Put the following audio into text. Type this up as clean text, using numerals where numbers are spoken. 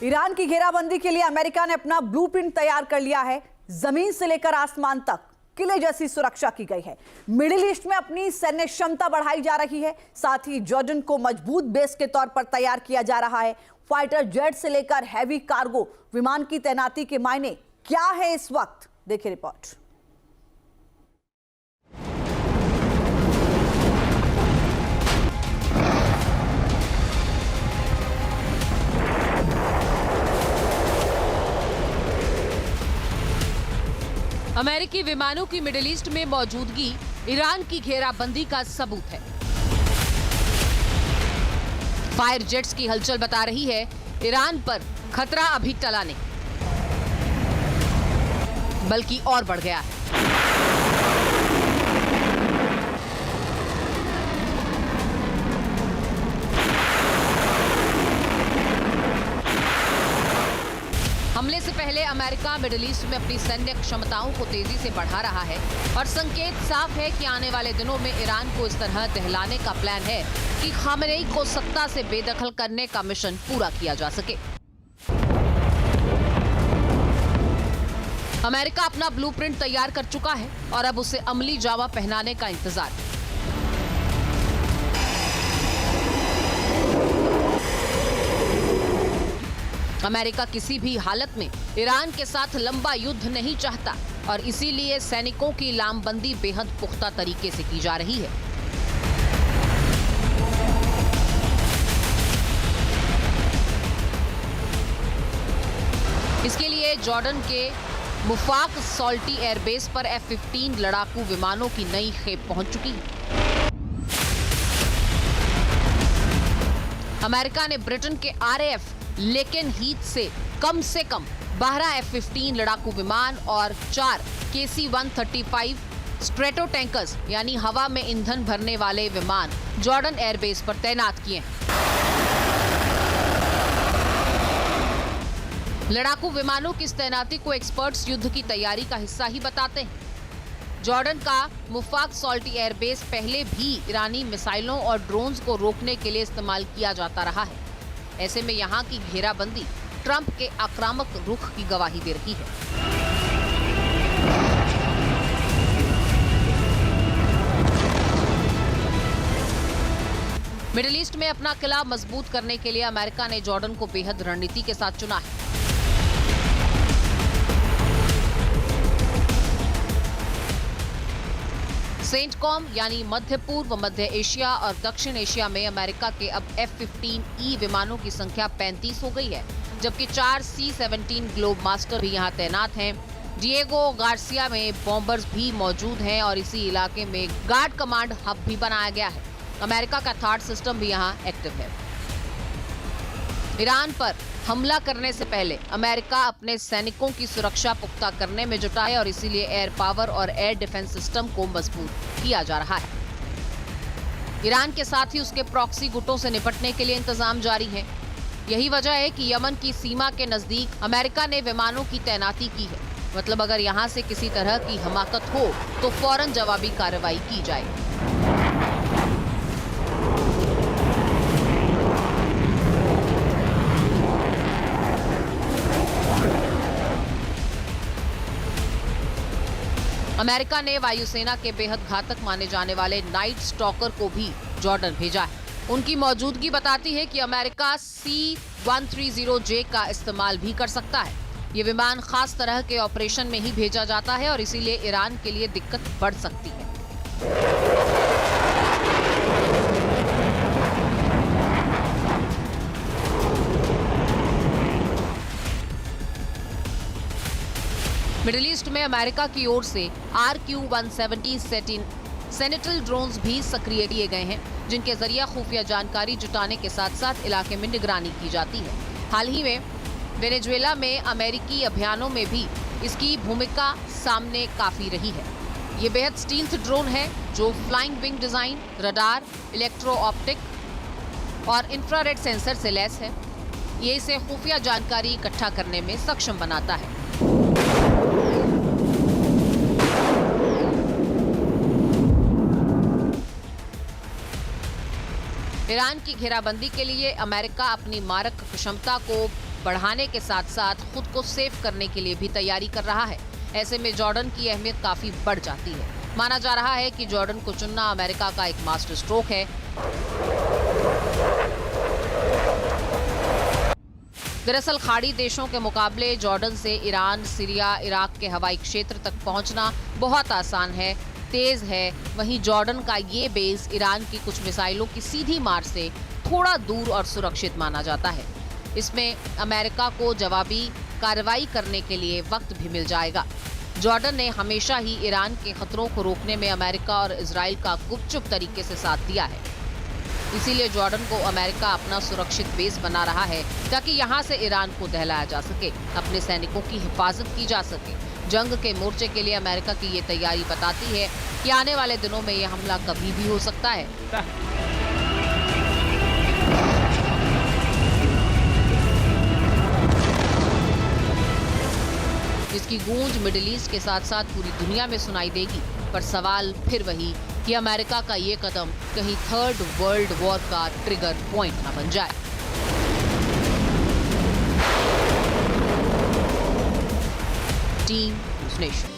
Iran की घेराबंदी के लिए अमेरिका ने अपना ब्लूप्रिंट तैयार कर लिया है। जमीन से लेकर आसमान तक किले जैसी सुरक्षा की गई है। मिडिल ईस्ट में अपनी सैन्य क्षमता बढ़ाई जा रही है। साथ ही जॉर्डन को मजबूत बेस के तौर पर तैयार किया जा रहा है। फाइटर जेट से लेकर हैवी कार्गो विमान की तैनाती के मायने क्या है इस वक्त, देखिए रिपोर्ट। अमेरिकी विमानों की मिडिल ईस्ट में मौजूदगी ईरान की घेराबंदी का सबूत है। फायर जेट्स की हलचल बता रही है ईरान पर खतरा अभी टला नहीं, बल्कि और बढ़ गया है। हमले से पहले अमेरिका मिडिल ईस्ट में अपनी सैन्य क्षमताओं को तेजी से बढ़ा रहा है और संकेत साफ है कि आने वाले दिनों में ईरान को इस तरह दहलाने का प्लान है कि खामेनेई को सत्ता से बेदखल करने का मिशन पूरा किया जा सके। अमेरिका अपना ब्लूप्रिंट तैयार कर चुका है और अब उसे अमली जामा पहनाने का इंतजार है। अमेरिका किसी भी हालत में ईरान के साथ लंबा युद्ध नहीं चाहता और इसीलिए सैनिकों की लामबंदी बेहद पुख्ता तरीके से की जा रही है। इसके लिए जॉर्डन के मुफाक सॉल्टी एयरबेस पर F-15 लड़ाकू विमानों की नई खेप पहुंच चुकी है। अमेरिका ने ब्रिटेन के RAF लेकिन हीथ से कम 12 F-15 लड़ाकू विमान और 4 KC-135 स्ट्रेटो टैंकर्स यानी हवा में ईंधन भरने वाले विमान जॉर्डन एयरबेस पर तैनात किए हैं। लड़ाकू विमानों की इस तैनाती को एक्सपर्ट्स युद्ध की तैयारी का हिस्सा ही बताते हैं। जॉर्डन का मुफाक सॉल्टी एयरबेस पहले भी ईरानी मिसाइलों और ड्रोन्स को रोकने के लिए इस्तेमाल किया जाता रहा है। ऐसे में यहां की घेराबंदी ट्रंप के आक्रामक रुख की गवाही दे रही है। मिडिल ईस्ट में अपना किला मजबूत करने के लिए अमेरिका ने जॉर्डन को बेहद रणनीति के साथ चुना है। सेंटकॉम यानी मध्य पूर्व, मध्य एशिया और दक्षिण एशिया में अमेरिका के अब F-15E विमानों की संख्या 35 हो गई है, जबकि 4 C-17 ग्लोब मास्टर भी यहां तैनात हैं। डिएगो गार्सिया में बॉम्बर्स भी मौजूद हैं और इसी इलाके में गार्ड कमांड हब भी बनाया गया है। अमेरिका का थार्ड सिस्टम भी यहां एक्टिव है। ईरान पर हमला करने से पहले अमेरिका अपने सैनिकों की सुरक्षा पुख्ता करने में जुटा है और इसीलिए एयर पावर और एयर डिफेंस सिस्टम को मजबूत किया जा रहा है। ईरान के साथ ही उसके प्रॉक्सी गुटों से निपटने के लिए इंतजाम जारी है। यही वजह है कि यमन की सीमा के नजदीक अमेरिका ने विमानों की तैनाती की है। मतलब अगर यहां से किसी तरह की हमाकत हो तो फौरन जवाबी कार्रवाई की जाए। अमेरिका ने वायुसेना के बेहद घातक माने जाने वाले नाइट स्टॉकर को भी जॉर्डन भेजा है। उनकी मौजूदगी बताती है कि अमेरिका C-130J का इस्तेमाल भी कर सकता है। ये विमान खास तरह के ऑपरेशन में ही भेजा जाता है और इसीलिए ईरान के लिए दिक्कत बढ़ सकती है। मिडिल ईस्ट में अमेरिका की ओर से RQ-170 सेनेटल ड्रोन्स भी सक्रिय किए गए हैं, जिनके जरिए खुफिया जानकारी जुटाने के साथ साथ इलाके में निगरानी की जाती है। हाल ही में वेनेजुएला में अमेरिकी अभियानों में भी इसकी भूमिका सामने काफी रही है। ये बेहद स्टील्थ ड्रोन है जो flying wing design, radar, electro optic और इंफ्रारेड सेंसर से लैस है। ये इसे खुफिया जानकारी इकट्ठा करने में सक्षम बनाता है। ईरान की घेराबंदी के लिए अमेरिका अपनी मारक क्षमता को बढ़ाने के साथ साथ खुद को सेफ करने के लिए भी तैयारी कर रहा है। ऐसे में जॉर्डन की अहमियत काफी बढ़ जाती है। माना जा रहा है कि जॉर्डन को चुनना अमेरिका का एक मास्टर स्ट्रोक है। दरअसल खाड़ी देशों के मुकाबले जॉर्डन से ईरान, सीरिया, इराक के हवाई क्षेत्र तक पहुंचना बहुत आसान है, तेज है। वहीं जॉर्डन का ये बेस ईरान की कुछ मिसाइलों की सीधी मार से थोड़ा दूर और सुरक्षित माना जाता है। इसमें अमेरिका को जवाबी कार्रवाई करने के लिए वक्त भी मिल जाएगा। जॉर्डन ने हमेशा ही ईरान के खतरों को रोकने में अमेरिका और इजराइल का गुपचुप तरीके से साथ दिया है। इसीलिए जॉर्डन को अमेरिका अपना सुरक्षित बेस बना रहा है ताकि यहां से ईरान को दहलाया जा सके, अपने सैनिकों की हिफाजत की जा सके। जंग के मोर्चे के लिए अमेरिका की ये तैयारी बताती है कि आने वाले दिनों में ये हमला कभी भी हो सकता है। इसकी गूंज मिडिल ईस्ट के साथ साथ पूरी दुनिया में सुनाई देगी। पर सवाल फिर वही कि अमेरिका का ये कदम कहीं थर्ड वर्ल्ड वॉर का ट्रिगर पॉइंट न बन जाए। Team news nation.